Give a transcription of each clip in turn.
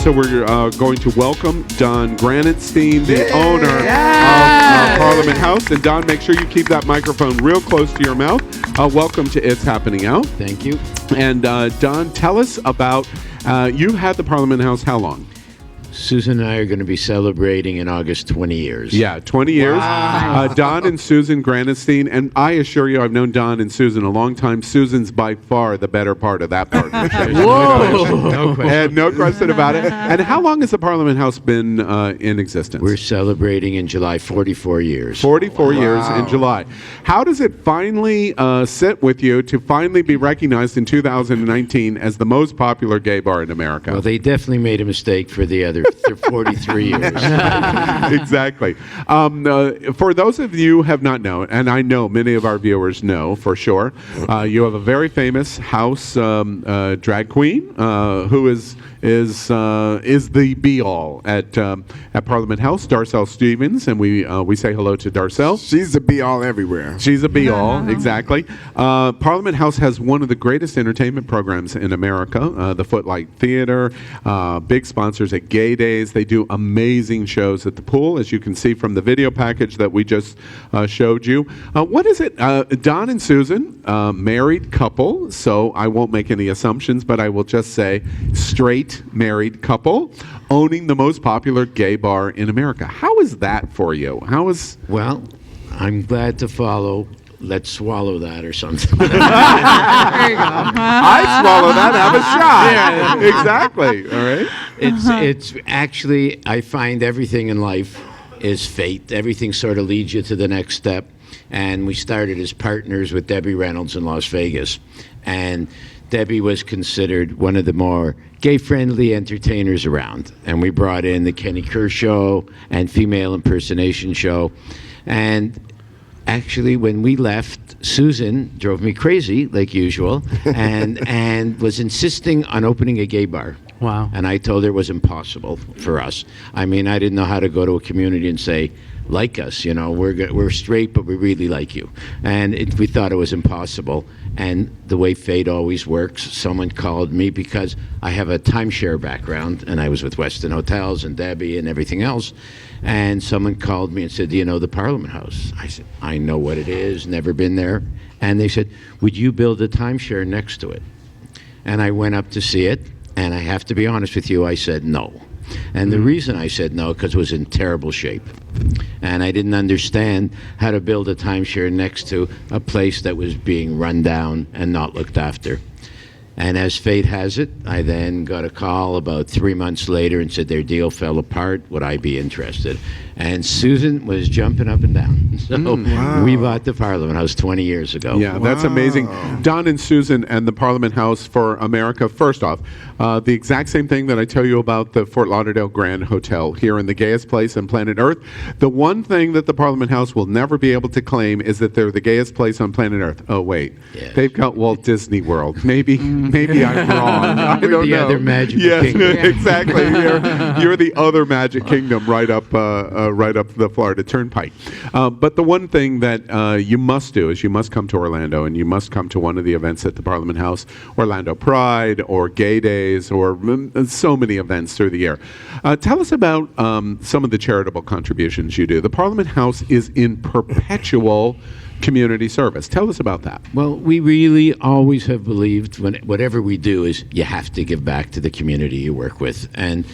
And so we're going to welcome Don Granatstein, the owner of Parliament House. And Don, make sure you keep that microphone real close to your mouth. Welcome to It's Happening Out. Thank you. And Don, tell us about, you had the Parliament House how long? Susan and I are going to be celebrating in August 20 years. Yeah, 20 years. Wow. Don and Susan Granatstein, and I assure you, I've known Don and Susan a long time. Susan's by far the better part of that partnership. No question. And no question about it. And how long has the Parliament House been in existence? We're celebrating in July 44 years. 44 years in July. How does it finally sit with you to finally be recognized in 2019 as the most popular gay bar in America? Well, they definitely made a mistake for the other 43 years. Exactly. For those of you who have not known, and I know many of our viewers know for sure, you have a very famous house drag queen who is the be-all at Parliament House, Darcel Stevens, and we say hello to Darcel. She's a be-all everywhere. She's a be-all, exactly. Parliament House has one of the greatest entertainment programs in America, the Footlight Theater, big sponsors at Gay Days. They do amazing shows at the pool, as you can see from the video package that we just showed you. What is it? Don and Susan, married couple, so I won't make any assumptions, but I will just say straight married couple owning the most popular gay bar in America. How is that for you? Well, I'm glad to follow. Let's swallow that or something. There you go. I swallow that, have a shot. Yeah. Exactly. All right. It's actually, I find everything in life is fate. Everything sort of leads you to the next step. And we started as partners with Debbie Reynolds in Las Vegas. And Debbie was considered one of the more gay-friendly entertainers around. And we brought in the Kenny Kershaw and Female Impersonation Show. And actually, when we left, Susan drove me crazy, like usual, and was insisting on opening a gay bar. Wow. And I told her it was impossible for us. I mean, I didn't know how to go to a community and say, like us, you know, we're straight, but we really like you. And we thought it was impossible. And the way fate always works, someone called me because I have a timeshare background, and I was with Westin Hotels and Debbie and everything else. And someone called me and said, do you know the Parliament House? I said, I know what it is, never been there. And they said, would you build a timeshare next to it? And I went up to see it, and I have to be honest with you, I said no. And the reason I said no, because it was in terrible shape. And I didn't understand how to build a timeshare next to a place that was being run down and not looked after. And as fate has it, I then got a call about 3 months later and said their deal fell apart. Would I be interested? And Susan was jumping up and down. So we bought the Parliament House 20 years ago. Yeah, that's amazing. Don and Susan and the Parliament House for America. First off, the exact same thing that I tell you about the Fort Lauderdale Grand Hotel here in the gayest place on planet Earth. The one thing that the Parliament House will never be able to claim is that they're the gayest place on planet Earth. Oh, wait. Yes. They've got Walt Disney World. Maybe I'm wrong. I don't know. The other magical kingdom. Yes, exactly. You're the other magic kingdom right up the Florida Turnpike. But the one thing that you must do is you must come to Orlando, and you must come to one of the events at the Parliament House, Orlando Pride or Gay Days or so many events through the year. Tell us about some of the charitable contributions you do. The Parliament House is in perpetual community service. Tell us about that. Well, we really always have believed whatever we do is you have to give back to the community you work with. And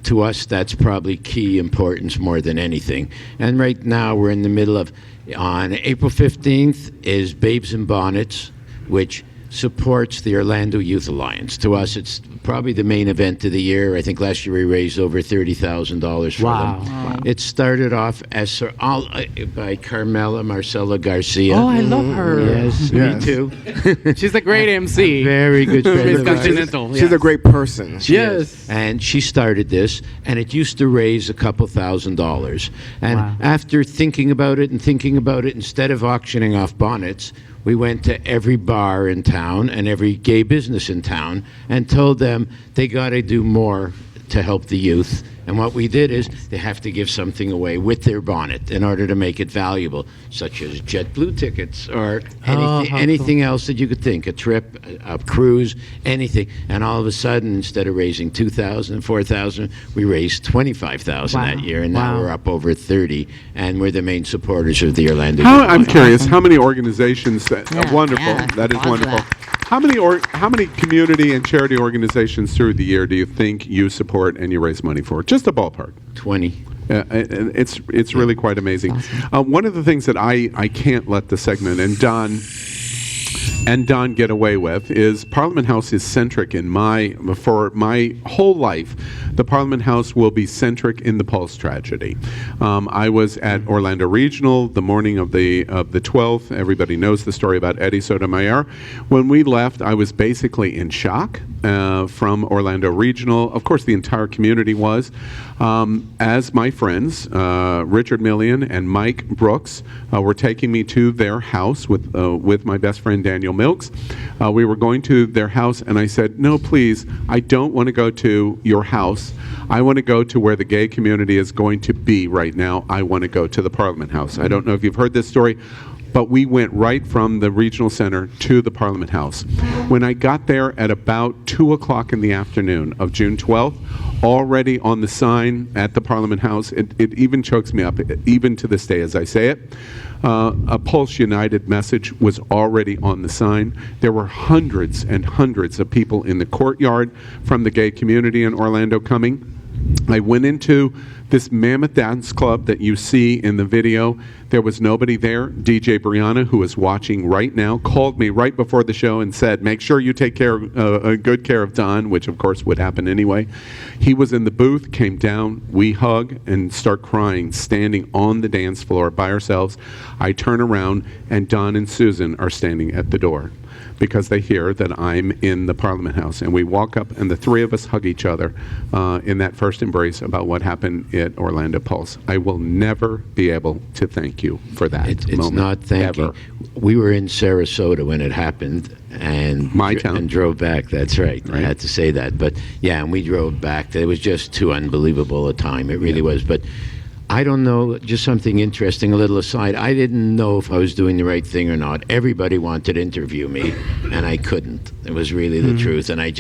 to us, that's probably key importance more than anything. And right now, we're in the middle of, on April 15th is Babes in Bonnets, which supports the Orlando Youth Alliance. To us, it's probably the main event of the year. I think last year we raised over $30,000 for them. Wow. It started off as by Carmela Marcela Garcia. Oh, I love her. Yes, me too. She's a great MC. Very good friend Miss of ours. Continental. She's a great person. Yes. And she started this, and it used to raise a couple $1,000s. And after thinking about it, instead of auctioning off bonnets, we went to every bar in town and every gay business in town and told them they got to do more to help the youth. And what we did is they have to give something away with their bonnet in order to make it valuable, such as JetBlue tickets or anything else that you could think, a trip, a cruise, anything. And all of a sudden, instead of raising $2,000, $4,000, we raised $25,000 that year, and now we're up over 30, and we're the main supporters of the Orlando. I'm curious, how many organizations? Wonderful. Yeah, That is lots of wonderful. that. How many community and charity organizations through the year do you think you support and you raise money for? Just a ballpark. 20. It's really quite amazing. One of the things that I can't let the segment and Don get away with is Parliament House is centric for my whole life. The Parliament House will be centric in the Pulse tragedy. I was at Orlando Regional the morning of the 12th. Everybody knows the story about Eddie Sotomayor. When we left, I was basically in shock from Orlando Regional. Of course, the entire community was. As my friends, Richard Millian and Mike Brooks, were taking me to their house with my best friend Daniel Milks. We were going to their house, and I said, no, please, I don't want to go to your house. I want to go to where the gay community is going to be right now. I want to go to the Parliament House. I don't know if you've heard this story, but we went right from the regional center to the Parliament House. When I got there at about 2 o'clock in the afternoon of June 12th, already on the sign at the Parliament House, it even chokes me up, even to this day as I say it, a Pulse United message was already on the sign. There were hundreds and hundreds of people in the courtyard from the gay community in Orlando coming. I went into this mammoth dance club that you see in the video. There was nobody there. DJ Brianna, who is watching right now, called me right before the show and said, make sure you take good care of Don, which of course would happen anyway. He was in the booth, came down, we hug and start crying, standing on the dance floor by ourselves. I turn around and Don and Susan are standing at the door, because they hear that I'm in the Parliament House. And we walk up, and the three of us hug each other in that first embrace about what happened at Orlando Pulse. I will never be able to thank you for that It's moment. not thanking. Ever. We were in Sarasota when it happened, and My town. and drove back. That's right. I had to say that, but yeah, and we drove back. It was just too unbelievable a time. It really was. But I don't know, just something interesting, a little aside. I didn't know if I was doing the right thing or not. Everybody wanted to interview me, and I couldn't. It was really the truth. And I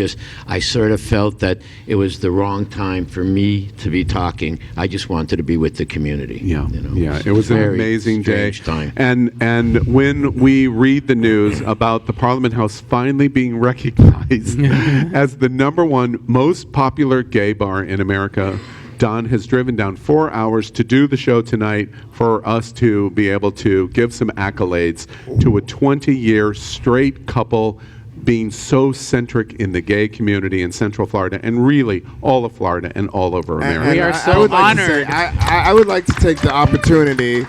sort of felt that it was the wrong time for me to be talking. I just wanted to be with the community. Yeah, you know? yeah, it was an Very amazing day. strange time. And when we read the news about the Parliament House finally being recognized as the #1 most popular gay bar in America, Don has driven down 4 hours to do the show tonight for us to be able to give some accolades to a 20-year straight couple being so centric in the gay community in Central Florida and really all of Florida and all over America. We are I so would like to say, honored. I would like to take the opportunity.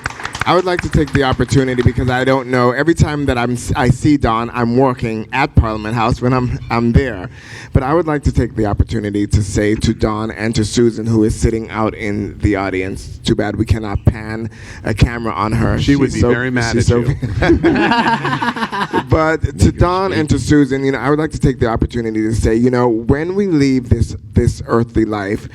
I would like to take the opportunity because I don't know. Every time that I see Don, I'm working at Parliament House when I'm there. But I would like to take the opportunity to say to Don and to Susan, who is sitting out in the audience. Too bad we cannot pan a camera on her. She would be very mad at you. But to Don and to Susan, I would like to take the opportunity to say, when we leave this earthly life,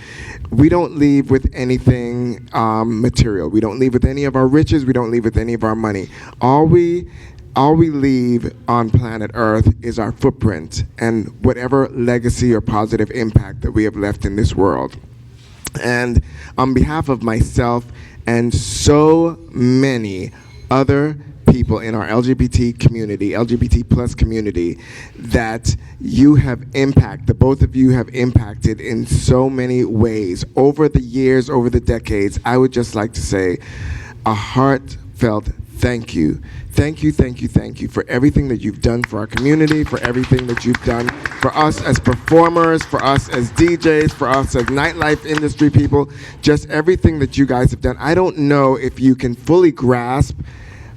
we don't leave with anything material. We don't leave with any of our riches. We don't leave with any of our money. All we leave on planet Earth is our footprint and whatever legacy or positive impact that we have left in this world. And on behalf of myself and so many other people in our LGBT plus community, that you have impacted, the both of you have impacted in so many ways over the years, over the decades, I would just like to say a heartfelt thank you. Thank you, thank you, thank you for everything that you've done for our community, for everything that you've done for us as performers, for us as DJs, for us as nightlife industry people, just everything that you guys have done. I don't know if you can fully grasp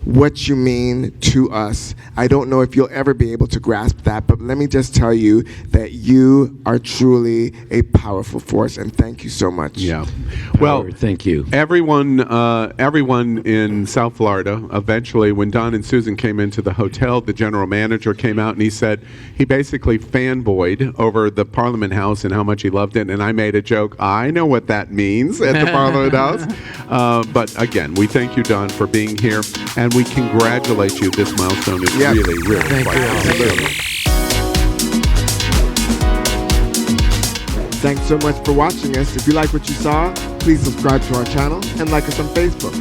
what you mean to us. I don't know if you'll ever be able to grasp that, but let me just tell you that you are truly a powerful force, and thank you so much. Yeah. Well, Howard, thank you. everyone in South Florida, eventually, when Don and Susan came into the hotel, the general manager came out and he said he basically fanboyed over the Parliament House and how much he loved it. And I made a joke. I know what that means at the Parliament House. But again, we thank you, Don, for being here, and we congratulate you. This milestone is Yes. really Thank quite you. awesome. Thanks so much for watching us. If you like what you saw, please subscribe to our channel and like us on Facebook.